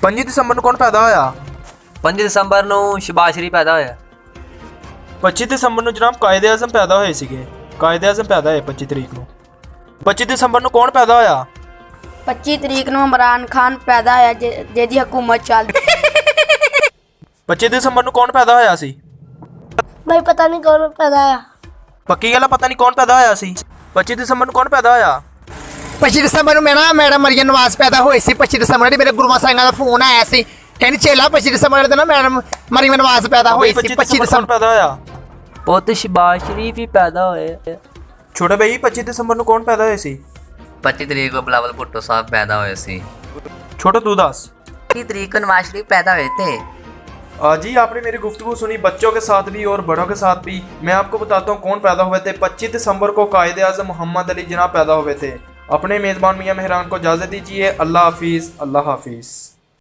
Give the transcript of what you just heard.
25 ਦਸੰਬਰ ਨੂੰ ਕੌਣ ਪੈਦਾ ਹੋਇਆ? 5 ਦਸੰਬਰ ਨੂੰ ਸ਼ਬਾਜ਼ ਸ਼ਰੀਫ ਪੈਦਾ ਹੋਇਆ। 25 ਦਸੰਬਰ ਨੂੰ ਜਨਾਬ ਕਾਇਦੇ ਆਜ਼ਮ ਪੈਦਾ ਹੋਏ ਸੀਗੇ। ਕਾਇਦੇ ਆਜ਼ਮ ਪੈਦਾ ਹੋਏ 25 ਤਰੀਕ ਨੂੰ। 25 ਦਸੰਬਰ ਨੂੰ ਕੌਣ ਪੈਦਾ ਹੋਇਆ? 25 ਤਰੀਕ ਨੂੰ ਇਮਰਾਨ ਖਾਨ ਪੈਦਾ ਹੋਇਆ ਜਿਹਦੀ ਹਕੂਮਤ ਚੱਲਦੀ। 25 ਦਸੰਬਰ ਨੂੰ ਕੌਣ ਪੈਦਾ ਹੋਇਆ ਸੀ? ਭਾਈ ਪਤਾ ਨਹੀਂ ਕੌਣ ਪੈਦਾ ਹੋਇਆ। ਪੱਕੀ ਗੱਲ ਆ, ਪਤਾ ਨਹੀਂ ਕੌਣ ਪੈਦਾ ਹੋਇਆ ਸੀ। 25 ਦਸੰਬਰ ਨੂੰ ਕੌਣ ਪੈਦਾ ਹੋਇਆ? 25 ਦਸੰਬਰ ਨੂੰ ਮੈਡਮ ਮਰੀਮ ਨਵਾਜ਼ ਪੈਦਾ ਹੋਈ ਸੀ। 25 ਦਸੰਬਰ ਨੂੰ ਮੇਰੇ ਗੁਰੂਆਂ ਸਾਹਿਬਾਂ ਦਾ ਫੋਨ ਆਇਆ ਸੀ, ਕਹਿੰਦੀ ਚੇਲਾ 25 ਦਸੰਬਰ ਨੂੰ ਨਾ ਮੈਡਮ ਮਰੀਮ ਨਵਾਜ਼ ਪੈਦਾ ਹੋਈ ਸੀ। 25 ਦਸੰਬਰ ਪੈਦਾ ਹੋਇਆ। ਪੁੱਤ ਸ਼ਬਾਜ਼ ਸ਼ਰੀਫ ਹੀ ਪੈਦਾ ਹੋਏ। ਛੋਟੇ ਬਈ 25 ਦਸੰਬਰ ਨੂੰ ਕੌਣ ਪੈਦਾ ਹੋਏ ਸੀ? 25 ਤਰੀਕ ਨੂੰ ਬਿਲਾਵਲ ਭੁੱਟੋ ਸਾਹਿਬ पैदा हुए सी। छोटो तू दस। 25 तरीक को नवाज शरीफ पैदा हुए थे। जी आपने मेरी गुफ्तगू सुनी बच्चों के साथ भी और बड़ों के साथ भी। मैं आपको बताता हूँ कौन पैदा हुए थे। 25 दिसंबर को कायदे आज़म मोहम्मद अली जिनाब पैदा हुए थे। अपने मेज़बान मियाँ मेहरान को इजाज़त दीजिए। अल्लाह हाफिज़, अल्लाह हाफिज़।